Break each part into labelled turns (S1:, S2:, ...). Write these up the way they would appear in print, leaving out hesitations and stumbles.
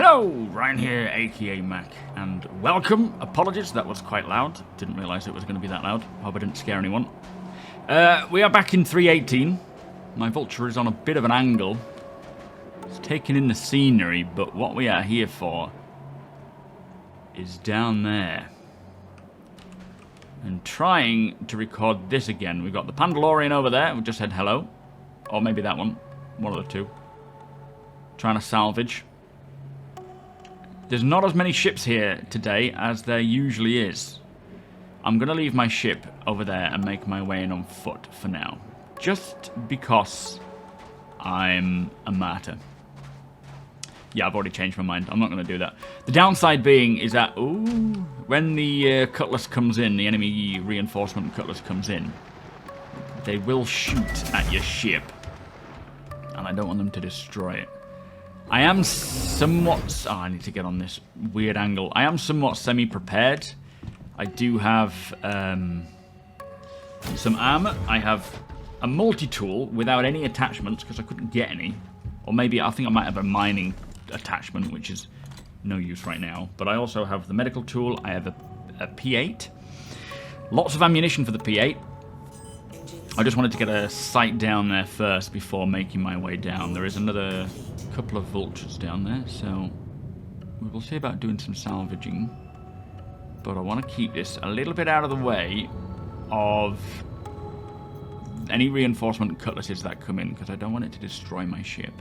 S1: Hello, Ryan here, aka Mac, and welcome. Apologies, that was quite loud. Didn't realise it was going to be that loud. Hope I didn't scare anyone. We are back in 318. My vulture is on a bit of an angle. It's taking in the scenery, but what we are here for is down there. And trying to record this again. We've got the Pandalorian over there, we just said hello. Or maybe that one. One of the two. Trying to salvage. There's not as many ships here today as there usually is. I'm going to leave my ship over there and make my way in on foot for now. Just because I'm a martyr. Yeah, I've already changed my mind. I'm not going to do that. The downside being is that, when the cutlass comes in, the enemy reinforcement cutlass comes in, they will shoot at your ship. And I don't want them to destroy it. I am somewhat... Oh, I need to get on this weird angle. I am somewhat semi-prepared. I do have some armor. I have a multi-tool without any attachments because I couldn't get any. Or maybe I think I might have a mining attachment, which is no use right now. But I also have the medical tool. I have a P8. Lots of ammunition for the P8. I just wanted to get a sight down there first before making my way down. There is another couple of vultures down there, so we will see about doing some salvaging. But I want to keep this a little bit out of the way of any reinforcement cutlasses that come in, because I don't want it to destroy my ship.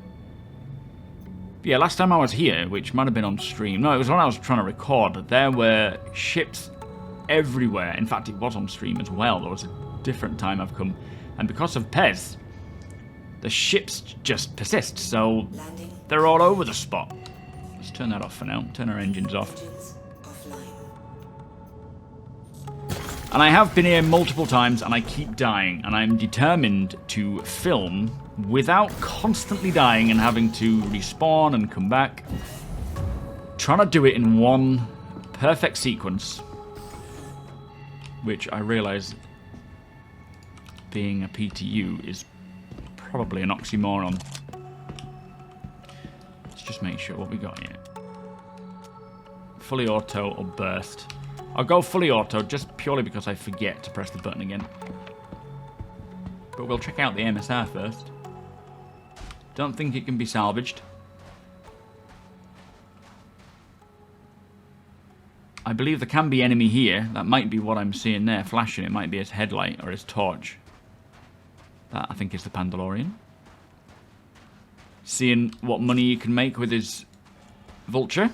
S1: But yeah, last time I was here, which might have been on stream, no, it was when I was trying to record, there were ships everywhere. In fact, it was on stream as well. There was a different time I've come, and because of Pez, the ships just persist, so they're all over the spot. Let's turn that off for now. Turn our engines off. And I have been here multiple times, and I keep dying, and I'm determined to film without constantly dying and having to respawn and come back. Trying to do it in one perfect sequence, which I realise, being a PTU, is probably an oxymoron. Let's just make sure what we got here. Fully auto or burst. I'll go fully auto just purely because I forget to press the button again. But we'll check out the MSR first. Don't think it can be salvaged. I believe there can be enemy here. That might be what I'm seeing there flashing. It might be his headlight or his torch. That, I think, is the Pandalorian. Seeing what money you can make with his vulture.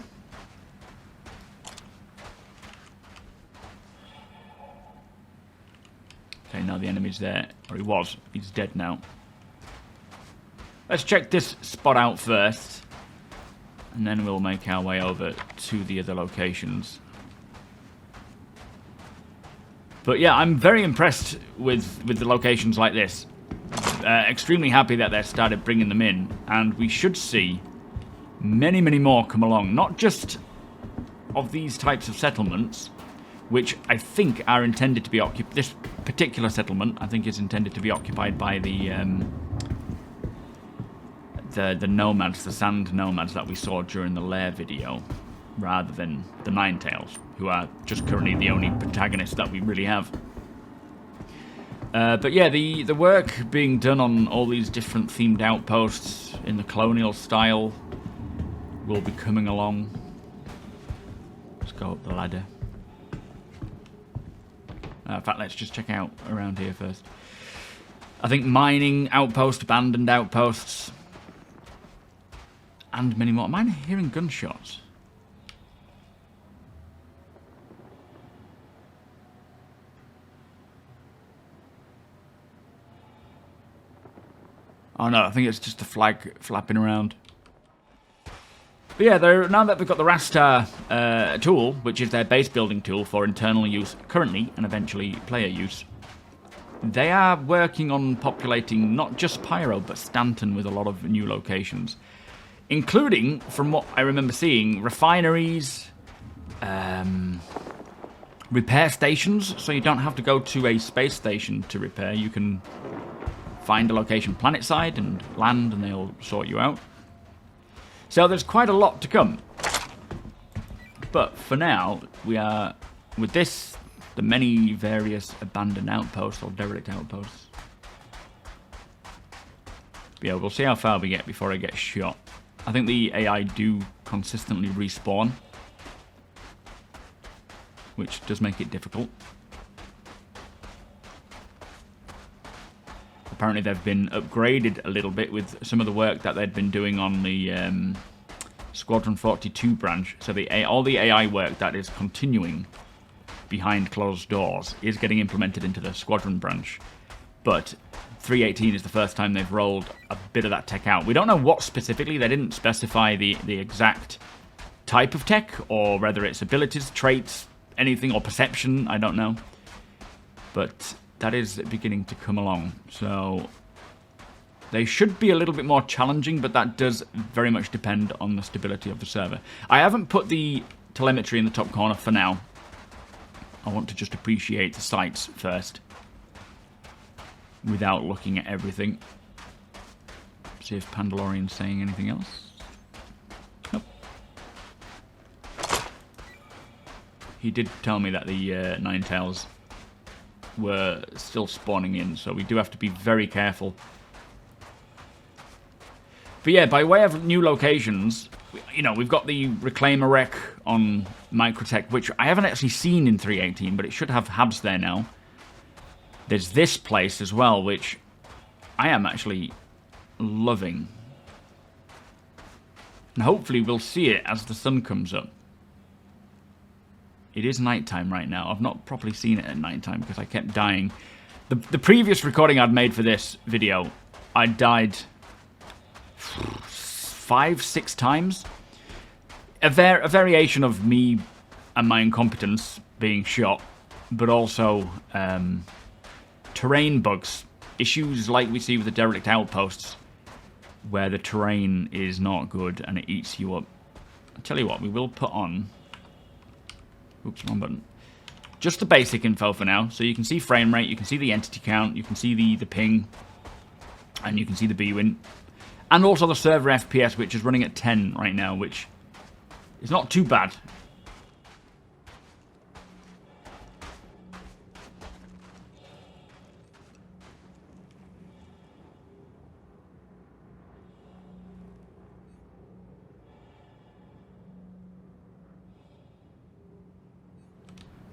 S1: Okay, now the enemy's there. Or he was. He's dead now. Let's check this spot out first. And then we'll make our way over to the other locations. But yeah, I'm very impressed with the locations like this. Extremely happy that they've started bringing them in, and we should see many, many more come along. Not just of these types of settlements, which I think are intended to be occupied. This particular settlement, I think, is intended to be occupied by the nomads, the sand nomads that we saw during the lair video, rather than the Ninetails, who are just currently the only protagonists that we really have. But yeah, the work being done on all these different themed outposts in the colonial style will be coming along. Let's go up the ladder. In fact, let's just check out around here first. I think mining outpost, abandoned outposts, and many more. Am I hearing gunshots? Oh no, I think it's just the flag flapping around. But yeah, now that they've got the Rastar tool, which is their base building tool for internal use currently and eventually player use, they are working on populating not just Pyro but Stanton with a lot of new locations, including, from what I remember seeing, refineries, repair stations, so you don't have to go to a space station to repair. You can find a location planetside and land and they'll sort you out. So there's quite a lot to come. But for now, we are, with this, the many various abandoned outposts or derelict outposts. But yeah, we'll see how far we get before I get shot. I think the AI do consistently respawn, which does make it difficult. Apparently they've been upgraded a little bit with some of the work that they'd been doing on the Squadron 42 branch. So all the AI work that is continuing behind closed doors is getting implemented into the Squadron branch. But 3.18 is the first time they've rolled a bit of that tech out. We don't know what specifically. They didn't specify the exact type of tech, or whether it's abilities, traits, anything, or perception. I don't know. But that is beginning to come along. So they should be a little bit more challenging, but that does very much depend on the stability of the server. I haven't put the telemetry in the top corner for now. I want to just appreciate the sights first, without looking at everything. See if Pandalorian's saying anything else. Nope. He did tell me that the Ninetales were still spawning in, so we do have to be very careful. But yeah, by way of new locations, you know, we've got the Reclaimer wreck on Microtech, which I haven't actually seen in 3.18, but it should have habs there now. There's this place as well, which I am actually loving. And hopefully we'll see it as the sun comes up. It is nighttime right now. I've not properly seen it at nighttime because I kept dying. The previous recording I'd made for this video, I died 5-6 times. A variation of me and my incompetence being shot, but also terrain bugs, issues like we see with the derelict outposts, where the terrain is not good and it eats you up. I'll tell you what, we will put on, oops, wrong button, just the basic info for now, so you can see frame rate, you can see the entity count, you can see the ping, and you can see the BWin, and also the server FPS, which is running at 10 right now, which is not too bad.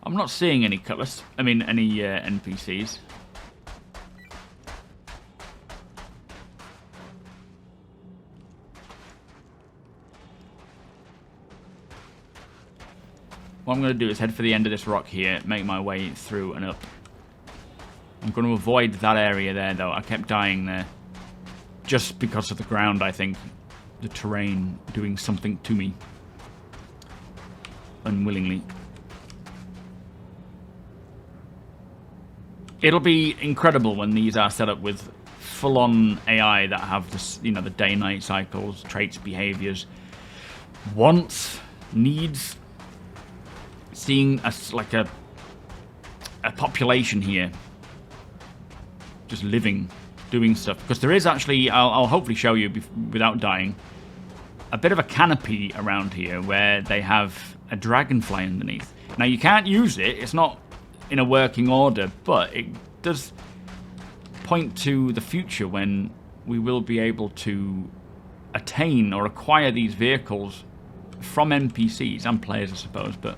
S1: I'm not seeing any cutlass. I mean, any NPCs. What I'm going to do is head for the end of this rock here, make my way through and up. I'm going to avoid that area there, though. I kept dying there. Just because of the ground, I think. The terrain doing something to me. Unwillingly. It'll be incredible when these are set up with full-on AI that have this, you know, the day-night cycles, traits, behaviors, wants, needs. Seeing us like a population here, just living, doing stuff. Because there is actually, I'll hopefully show you without dying, a bit of a canopy around here where they have a dragonfly underneath. Now you can't use it; it's not in a working order, but it does point to the future when we will be able to attain or acquire these vehicles from NPCs and players, I suppose, but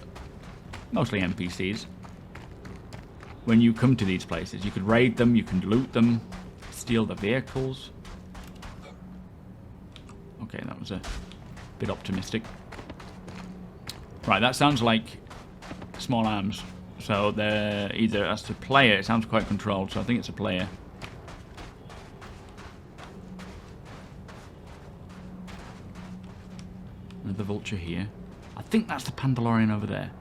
S1: mostly NPCs. When you come to these places, you could raid them, you can loot them, steal the vehicles. Okay, that was a bit optimistic. Right, that sounds like small arms. So they're either as a player, it sounds quite controlled, so I think it's a player. Another vulture here. I think that's the Pandalorian over there.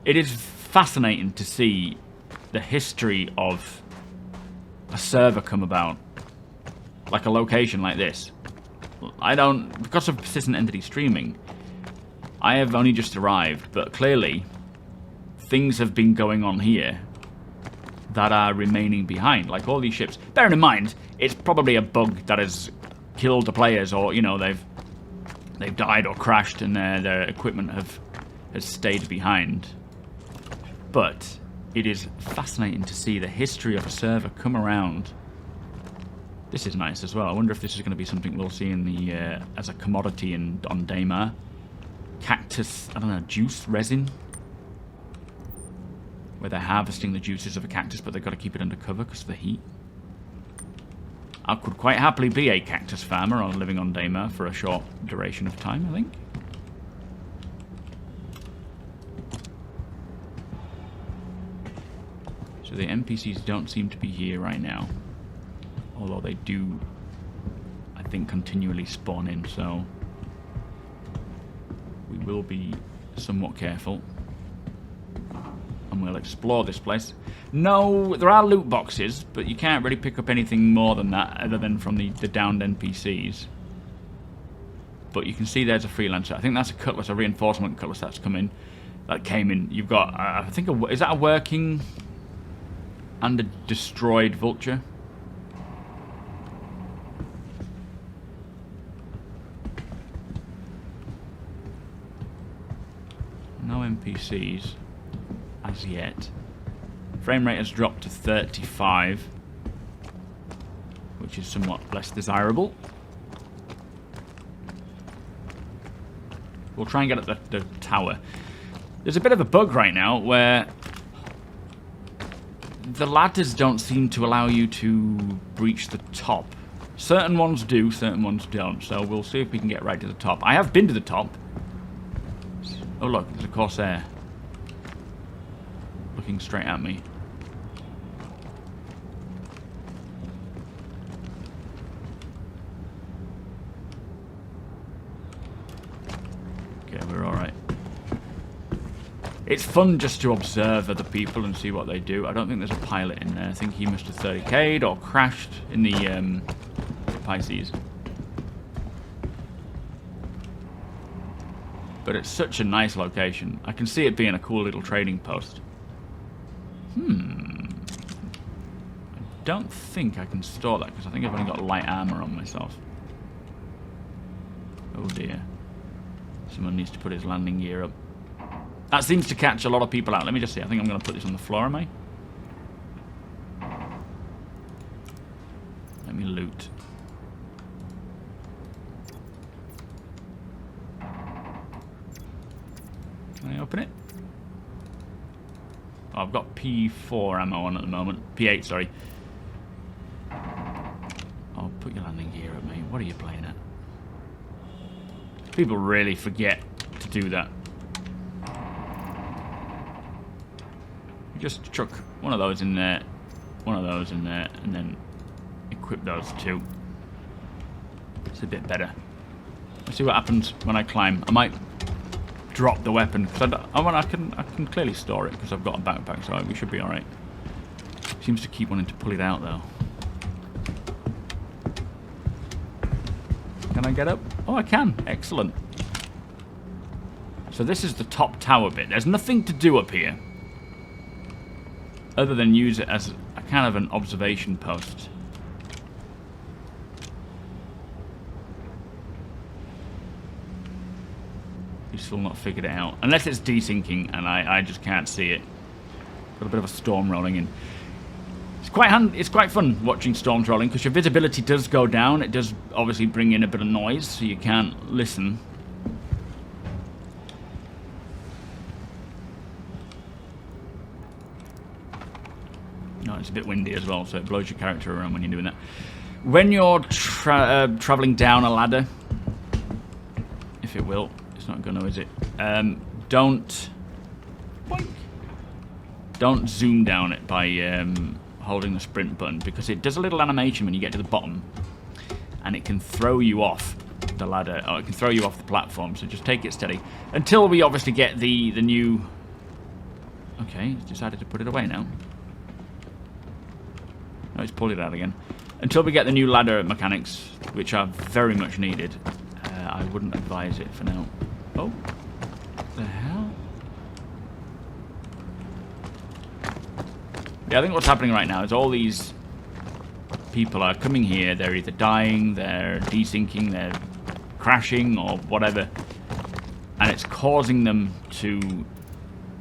S1: It is fascinating to see the history of a server come about. Like a location like this. Because of persistent entity streaming, I have only just arrived, but clearly things have been going on here that are remaining behind. Like all these ships. Bearing in mind, it's probably a bug that has killed the players, or you know they've died or crashed, and their equipment has stayed behind. But it is fascinating to see the history of a server come around. This is nice as well. I wonder if this is going to be something we'll see in the as a commodity on Daymar. Cactus, I don't know, juice, resin, where they're harvesting the juices of a cactus, but they've got to keep it under cover because of the heat. I could quite happily be a cactus farmer or living on Daymar for a short duration of time, I think. So the NPCs don't seem to be here right now. Although they do, I think, continually spawn in, so we will be somewhat careful. And we'll explore this place. No, there are loot boxes, but you can't really pick up anything more than that, other than from the downed NPCs. But you can see there's a freelancer. I think that's a cutlass, a reinforcement cutlass that's come in. That came in. You've got, I think, is that a working and a destroyed vulture? No NPCs as yet. Frame rate has dropped to 35, which is somewhat less desirable. We'll try and get at the tower. There's a bit of a bug right now where the ladders don't seem to allow you to breach the top. Certain ones do, certain ones don't. So we'll see if we can get right to the top. I have been to the top. Oh look, there's a Corsair looking straight at me. Okay, we're alright. It's fun just to observe other people and see what they do. I don't think there's a pilot in there. I think he must have 30k'd or crashed in the Pisces. But it's such a nice location. I can see it being a cool little trading post. I don't think I can store that because I think I've only got light armor on myself. Oh dear. Someone needs to put his landing gear up. That seems to catch a lot of people out. Let me just see. I think I'm going to put this on the floor, am I? Let me loot. Can I open it? Oh, I've got P4 ammo on at the moment. P8, sorry. Oh, put your landing gear up, mate. What are you playing at? People really forget to do that. Just chuck one of those in there, one of those in there, and then equip those two. It's a bit better. Let's see what happens when I climb. I might drop the weapon because I can clearly store it because I've got a backpack, so we should be all right. Seems to keep wanting to pull it out though. Can I get up? Oh, I can. Excellent. So this is the top tower bit. There's nothing to do up here other than use it as a kind of an observation post. He's still not figured it out. Unless it's desyncing and I just can't see it. Got a bit of a storm rolling in. It's quite fun watching storms rolling because your visibility does go down. It does obviously bring in a bit of noise so you can't listen. No, it's a bit windy as well, so it blows your character around when you're doing that. When you're traveling down a ladder, if it will, it's not gonna, is it? Don't zoom down it by holding the sprint button because it does a little animation when you get to the bottom, and it can throw you off the ladder, or it can throw you off the platform. So just take it steady until we obviously get the new. Okay, it's decided to put it away now. No, it's pulled it out again. Until we get the new ladder mechanics, which are very much needed, I wouldn't advise it for now. Oh, what the hell? Yeah, I think what's happening right now is all these people are coming here. They're either dying, they're desinking, they're crashing, or whatever. And it's causing them to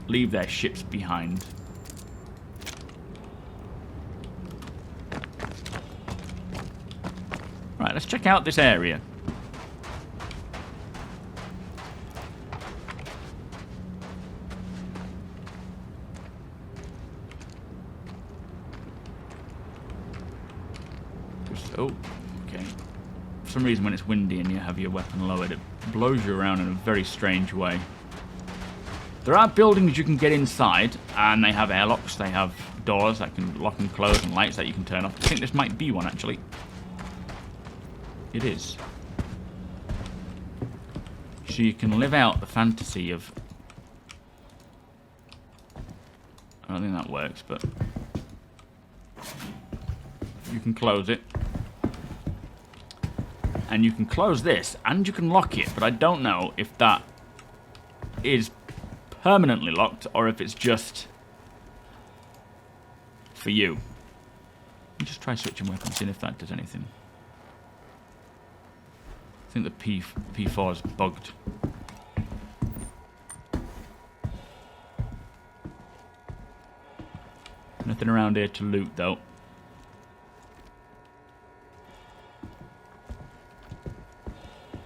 S1: leave their ships behind. Right, let's check out this area. Oh, okay. For some reason when it's windy and you have your weapon lowered, it blows you around in a very strange way. There are buildings you can get inside, and they have airlocks, they have doors that can lock and close, and lights that you can turn off. I think this might be one, actually. It is. So you can live out the fantasy of... I don't think that works, but... You can close it. And you can close this, and you can lock it, but I don't know if that is permanently locked, or if it's just for you. Let me just try switching weapons, seeing if that does anything. I think the P4 is bugged. Nothing around here to loot, though.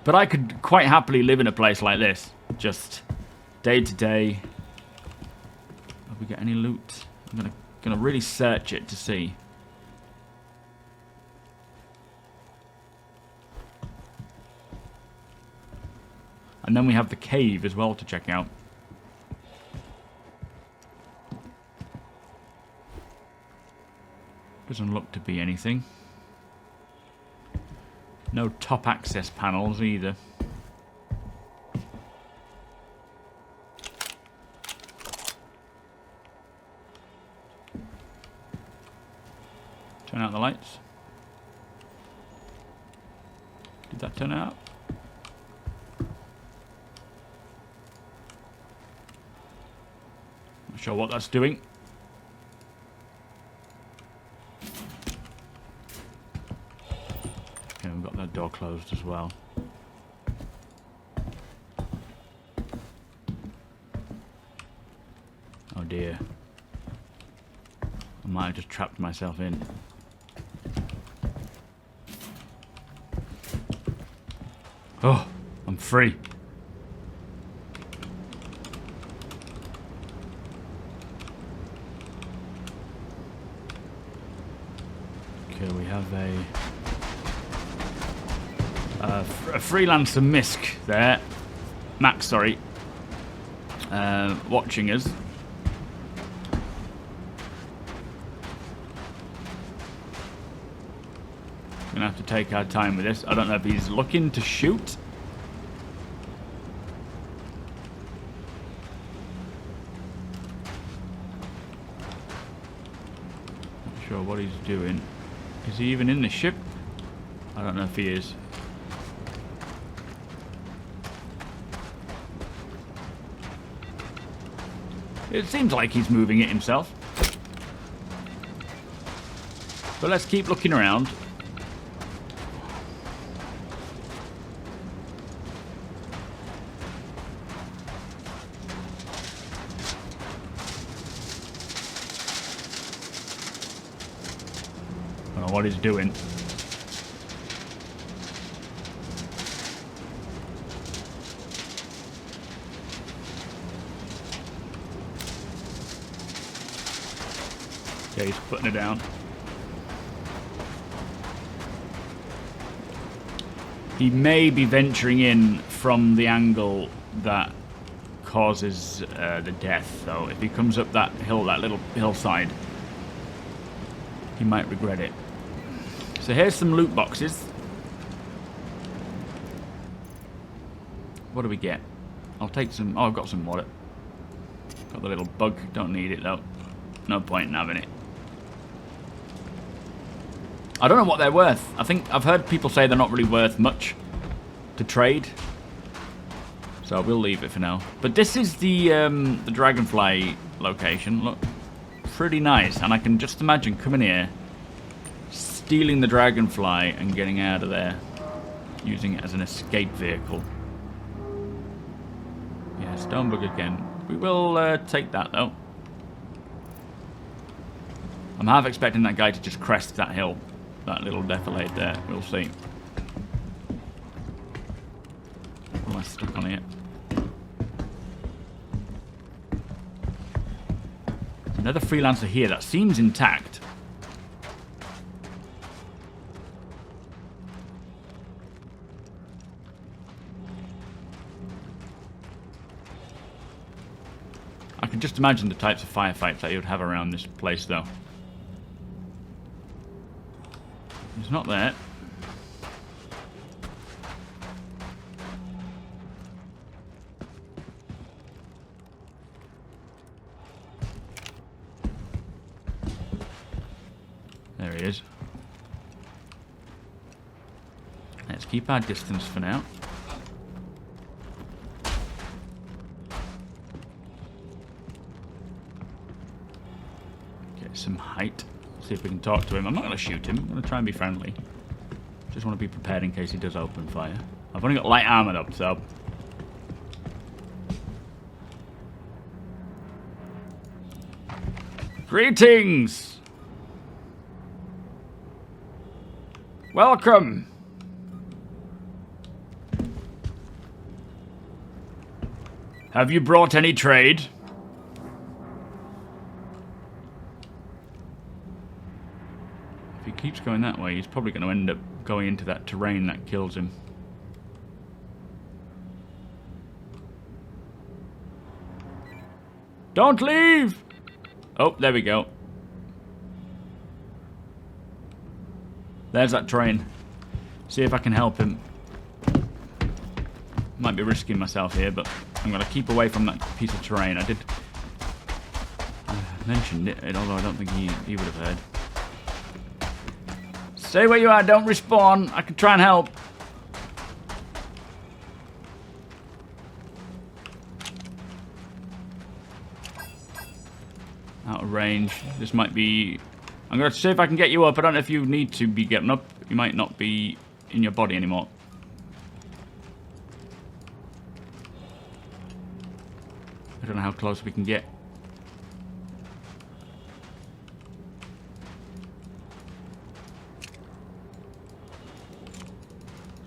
S1: But I could quite happily live in a place like this, just day to day. Have we got any loot? I'm gonna really search it to see. And then we have the cave as well to check out. Doesn't look to be anything. No top access panels either. Turn out the lights. Did that turn out? Not sure what that's doing. Okay, we've got that door closed as well. Oh dear. I might have just trapped myself in. Oh, I'm free. Okay, we have a freelancer Misk there. Max, sorry. Watching us. Gonna have to take our time with this. I don't know if he's looking to shoot. Not sure what he's doing. Is he even in the ship? I don't know if he is. It seems like he's moving it himself. But let's keep looking around. I don't know what he's doing. Okay, he's putting it down. He may be venturing in from the angle that causes the death, though. If he comes up that hill, that little hillside, he might regret it. So here's some loot boxes. What do we get? I'll take some... Oh, I've got some water. Got the little bug. Don't need it, though. No point in having it. I don't know what they're worth. I think I've heard people say they're not really worth much to trade. So we'll leave it for now. But this is the Dragonfly location. Look. pretty nice. And I can just imagine coming here, stealing the dragonfly and getting out of there. Using it as an escape vehicle. Yeah, Stonebug again. We will take that though. I'm half expecting that guy to just crest that hill. That little defilade there. We'll see. Am I stuck on it? Another freelancer here. That seems intact. I can just imagine the types of firefights that you would have around this place, though. He's not there. There he is. Let's keep our distance for now. Some height. See if we can talk to him. I'm not going to shoot him. I'm going to try and be friendly. Just want to be prepared in case he does open fire. I've only got light armor up, so... Greetings! Welcome! Have you brought any trade? Keeps going that way, he's probably going to end up going into that terrain that kills him. Don't leave! Oh, there we go. There's that train. See if I can help him. Might be risking myself here, but I'm going to keep away from that piece of terrain. I mentioned it, although I don't think he would have heard. Stay where you are, don't respawn. I can try and help. Out of range. This might be... I'm going to see if I can get you up. I don't know if you need to be getting up. You might not be in your body anymore. I don't know how close we can get.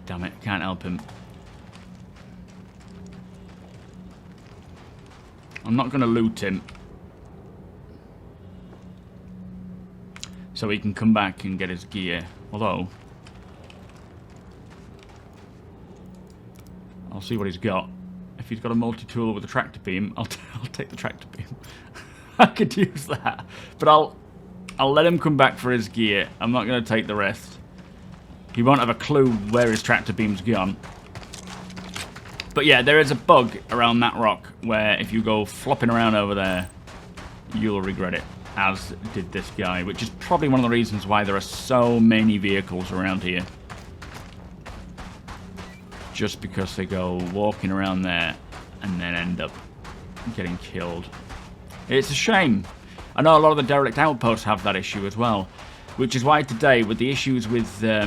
S1: Damn it, can't help him. I'm not going to loot him. So he can come back and get his gear. Although... I'll see what he's got. If he's got a multi-tool with a tractor beam, I'll take the tractor beam. I could use that. But I'll let him come back for his gear. I'm not going to take the rest. He won't have a clue where his tractor beam's gone. But yeah, there is a bug around that rock where if you go flopping around over there, you'll regret it, as did this guy, which is probably one of the reasons why there are so many vehicles around here. Just because they go walking around there and then end up getting killed. It's a shame. I know a lot of the derelict outposts have that issue as well. Which is why today, with the issues with the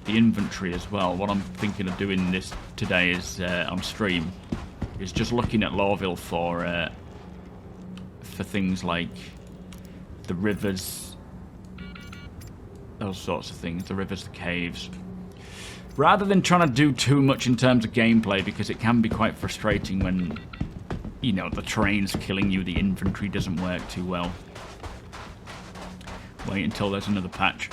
S1: inventory as well, what I'm thinking of doing this today is on stream, is just looking at Lawville for things like the rivers, those sorts of things, the rivers, the caves. Rather than trying to do too much in terms of gameplay, because it can be quite frustrating when, you know, the terrain's killing you, the inventory doesn't work too well. Wait until there's another patch.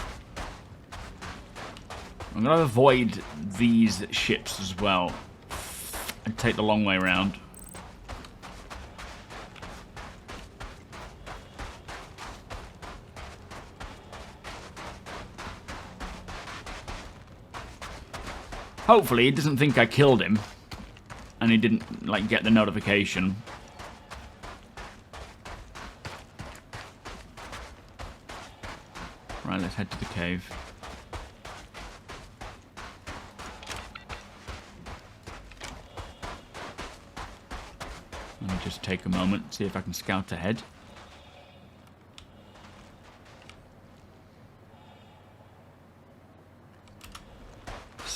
S1: I'm going to avoid these ships as well and take the long way around. Hopefully he doesn't think I killed him and he didn't like get the notification. Right, let's head to the cave. Let me just take a moment, see if I can scout ahead.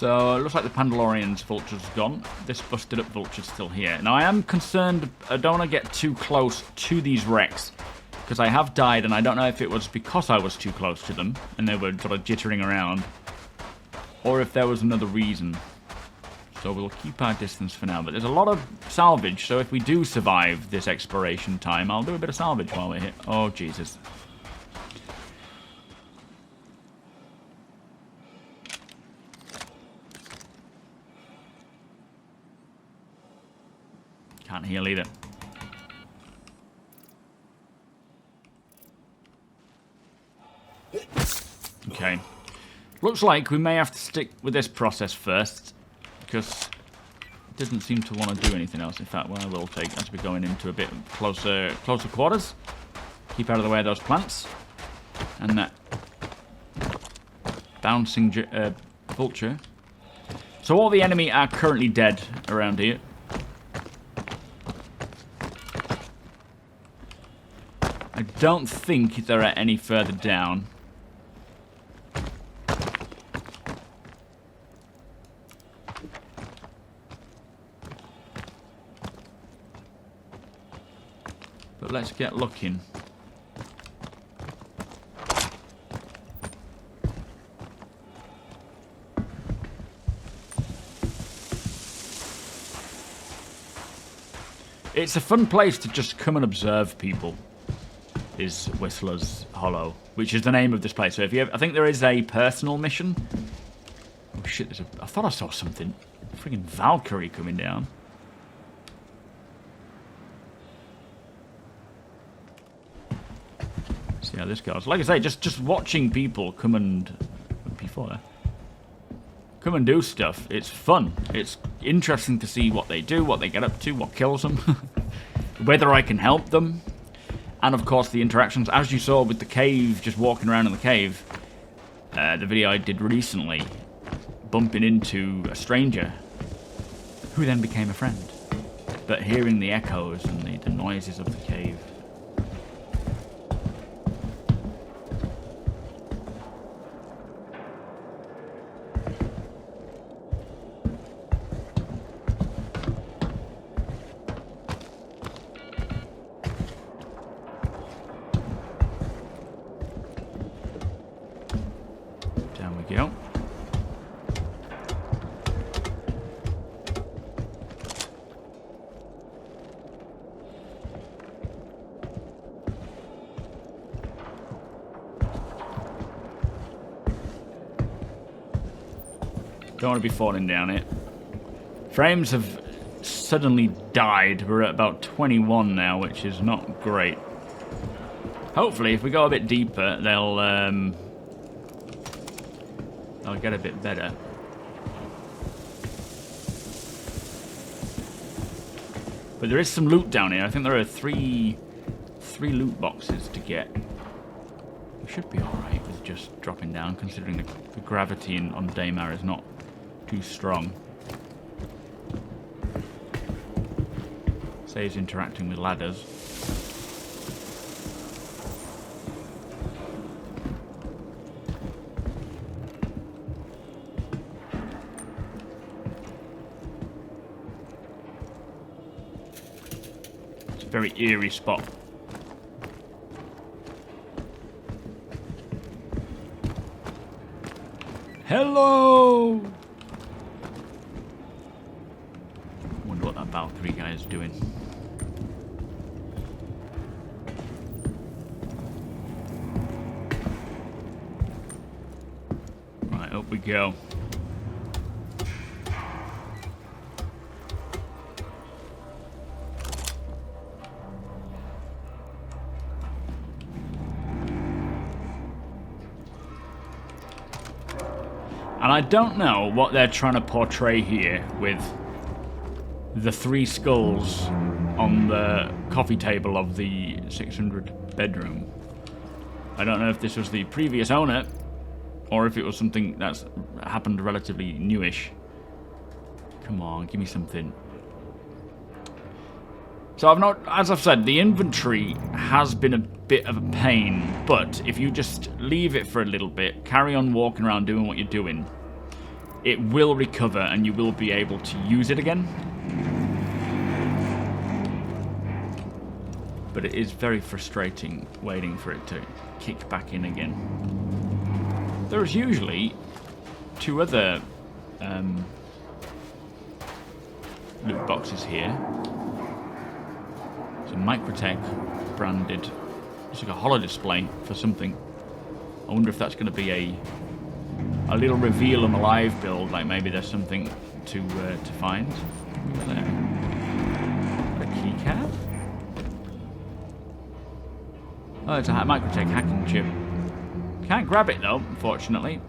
S1: So, it looks like the Pandalorian's vulture's gone. This busted up vulture's still here. Now, I am concerned, I don't want to get too close to these wrecks, because I have died, and I don't know if it was because I was too close to them, and they were sort of jittering around, or if there was another reason. So we'll keep our distance for now, but there's a lot of salvage, so if we do survive this exploration time, I'll do a bit of salvage while we're here. Oh, Jesus. Can't heal either. Okay. Looks like we may have to stick with this process first, because it doesn't seem to want to do anything else. In fact, what I will take as we're going into a bit closer quarters. Keep out of the way of those plants. And that bouncing vulture. So all the enemy are currently dead around here. I don't think there are any further down. But let's get looking. It's a fun place to just come and observe people. Is Whistler's Hollow, which is the name of this place. So if you, I think there is a personal mission. Oh shit! I thought I saw something. Friggin' Valkyrie coming down. See how this goes. Like I say, just watching people come and come and do stuff. It's fun. It's interesting to see what they do, what they get up to, what kills them, whether I can help them. And of course the interactions, as you saw with the cave, just walking around in the cave, the video I did recently, bumping into a stranger, who then became a friend. But hearing the echoes and the noises of the cave. Don't want to be falling down it. Frames have suddenly died. We're at about 21 now, which is not great. Hopefully, if we go a bit deeper, they'll get a bit better. But there is some loot down here. I think there are three loot boxes to get. We should be alright with just dropping down, considering the gravity on Daymar is not too strong. Saves interacting with ladders. It's a very eerie spot. Hello! Wonder what that Valkyrie guy is doing. Right, up we go. And I don't know what they're trying to portray here with the 3 skulls on the coffee table of the 600 bedroom. I don't know if this was the previous owner or if it was something that's happened relatively newish. Come on, give me something. So as I've said, the inventory has been a bit of a pain, but if you just leave it for a little bit, carry on walking around doing what you're doing, it will recover and you will be able to use it again. But it is very frustrating waiting for it to kick back in again. There's usually 2 other loot boxes here. It's a Microtech branded. It's like a holo display for something. I wonder if that's going to be a little reveal on a live build, like maybe there's something to find. Over there. A keycard? Oh, it's a Microtech hacking chip. Can't grab it though, unfortunately.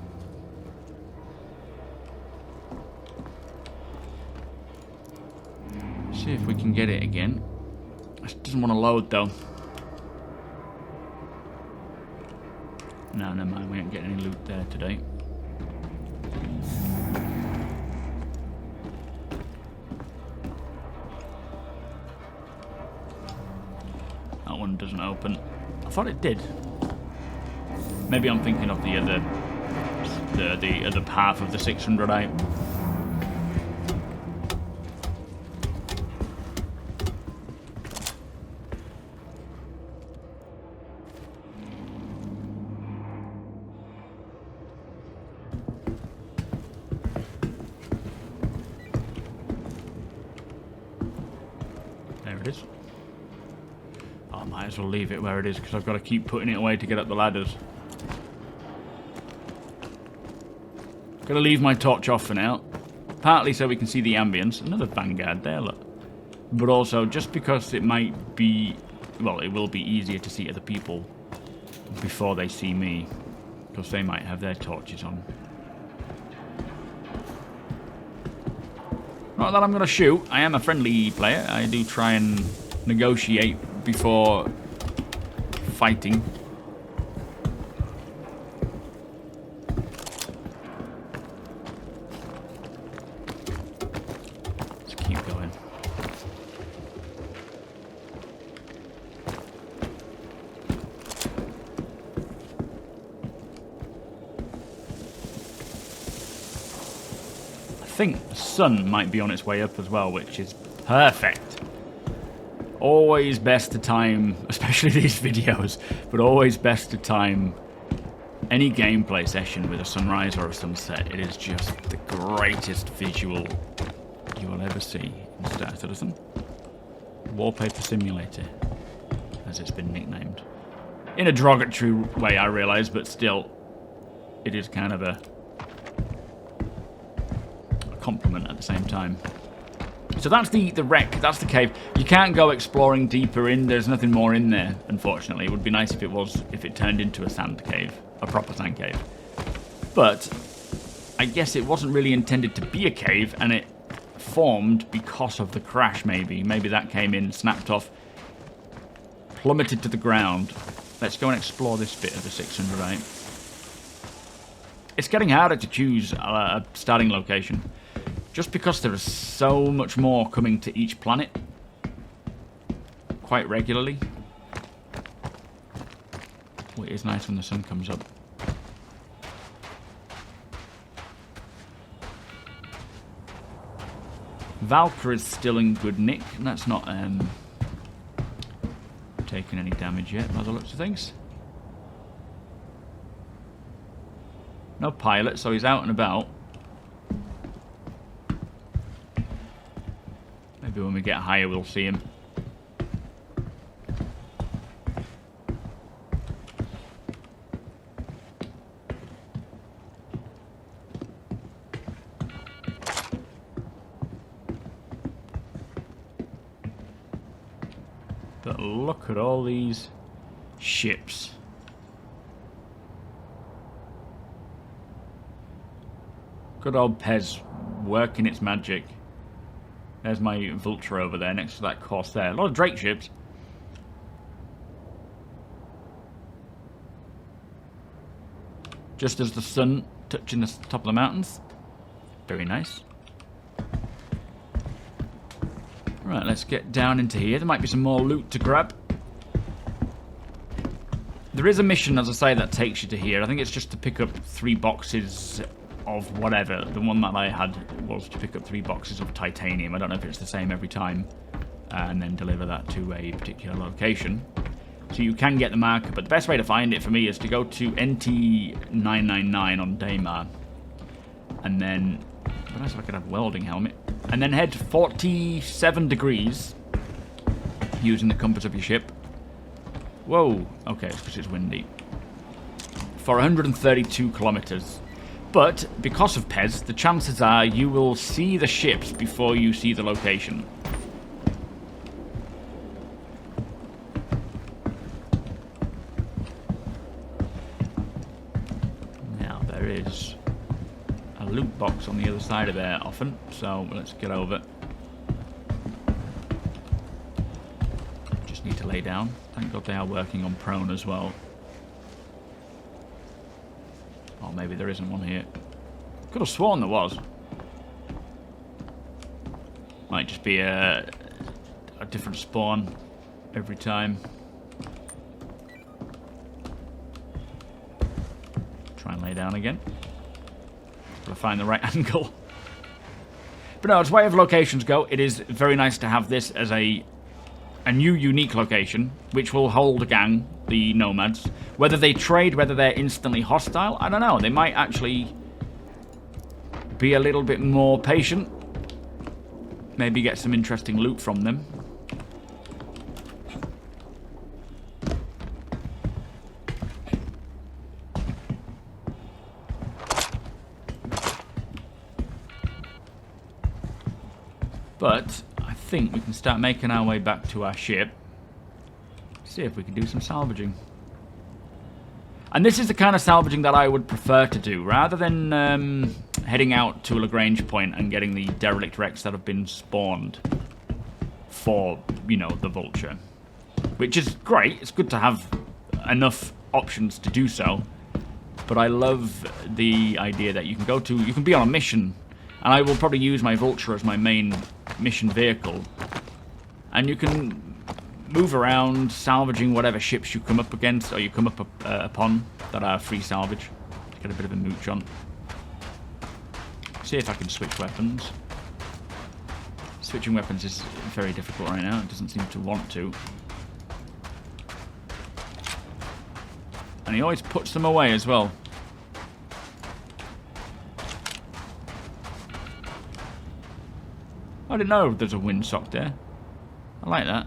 S1: See if we can get it again. It doesn't want to load though. No, never mind. We ain't getting any loot there today. That one doesn't open. I thought it did. Maybe I'm thinking of the other half of the 608. There it is. Oh, I might as well leave it where it is because I've got to keep putting it away to get up the ladders. Gotta leave my torch off for now. Partly so we can see the ambience. Another Vanguard there, look. But also just because it might be... Well, it will be easier to see other people before they see me. Because they might have their torches on. Not that I'm gonna shoot. I am a friendly player. I do try and negotiate before fighting. I think the sun might be on its way up as well, which is perfect. Always best to time, especially these videos, but always best to time any gameplay session with a sunrise or a sunset. It is just the greatest visual you will ever see in Star Citizen. Wallpaper Simulator, as it's been nicknamed. In a derogatory way, I realise, but still, it is kind of a compliment at the same time. So that's the wreck, that's the cave. You can't go exploring deeper in, there's nothing more in there, unfortunately. It would be nice if it turned into a sand cave, a proper sand cave. But I guess it wasn't really intended to be a cave, and it formed because of the crash, maybe. Maybe that came in, snapped off, plummeted to the ground. Let's go and explore this bit of the 608. It's getting harder to choose a starting location. Just because there is so much more coming to each planet quite regularly. Well, it is nice when the sun comes up. Valkyrie's still in good nick, and that's not taking any damage yet by the looks of things. No pilot, so he's out and about. Maybe when we get higher we'll see him. But look at all these ships. Good old Pez working its magic. There's my Vulture over there next to that Corsair. A lot of Drake ships. Just as the sun touching the top of the mountains. Very nice. Right, let's get down into here. There might be some more loot to grab. There is a mission, as I say, that takes you to here. I think it's just to pick up 3 boxes of whatever. The one that I had was to pick up 3 boxes of titanium. I don't know if it's the same every time. And then deliver that to a particular location. So you can get the marker, but the best way to find it for me is to go to NT999 on Daymar. And then, what else if I could have a welding helmet? And then head 47 degrees using the compass of your ship. Whoa, okay, it's because it's windy. For 132 kilometers. But because of Pez, the chances are you will see the ships before you see the location. There is a loot box on the other side of there often, so let's get over. Just need to lay down. Thank God they are working on prone as well. Oh, maybe there isn't one here. Could have sworn there was. Might just be a different spawn every time. Try and lay down again. Gotta find the right angle. But no, as way of locations go, it is very nice to have this as a new unique location, which will hold a gang, the nomads. Whether they trade, whether they're instantly hostile, I don't know. They might actually be a little bit more patient. Maybe get some interesting loot from them. But I think we can start making our way back to our ship. See if we can do some salvaging. And this is the kind of salvaging that I would prefer to do. Rather than heading out to a Lagrange point and getting the derelict wrecks that have been spawned for, you know, the Vulture. Which is great. It's good to have enough options to do so. But I love the idea that you can be on a mission. And I will probably use my Vulture as my main mission vehicle. And you can move around, salvaging whatever ships you come up against, or you come up upon that are free salvage. Get a bit of a mooch on. See if I can switch weapons. Switching weapons is very difficult right now. It doesn't seem to want to. And he always puts them away as well. I didn't know there's a windsock there. I like that.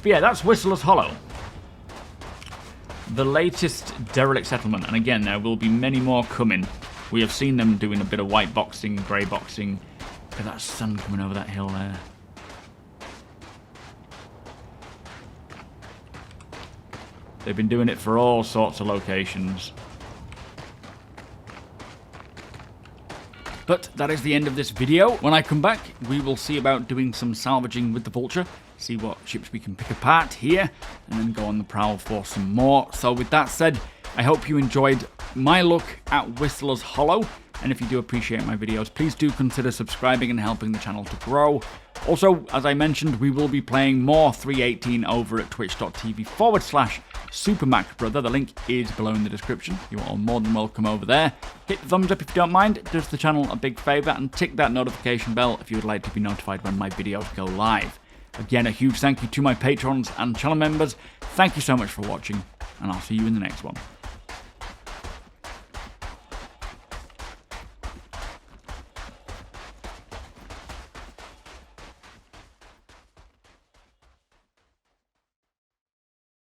S1: But yeah, that's Whistler's Hollow. The latest derelict settlement. And again, there will be many more coming. We have seen them doing a bit of white boxing, grey boxing. Look at that sun coming over that hill there. They've been doing it for all sorts of locations. But that is the end of this video. When I come back, we will see about doing some salvaging with the Vulture. See what ships we can pick apart here. And then go on the prowl for some more. So with that said, I hope you enjoyed my look at Whistler's Hollow. And if you do appreciate my videos, please do consider subscribing and helping the channel to grow. Also, as I mentioned, we will be playing more 318 over at twitch.tv/supermacbrother. The link is below in the description. You're all more than welcome over there. Hit the thumbs up if you don't mind. It does the channel a big favour. And tick that notification bell if you would like to be notified when my videos go live. Again, a huge thank you to my patrons and channel members. Thank you so much for watching, and I'll see you in the next one.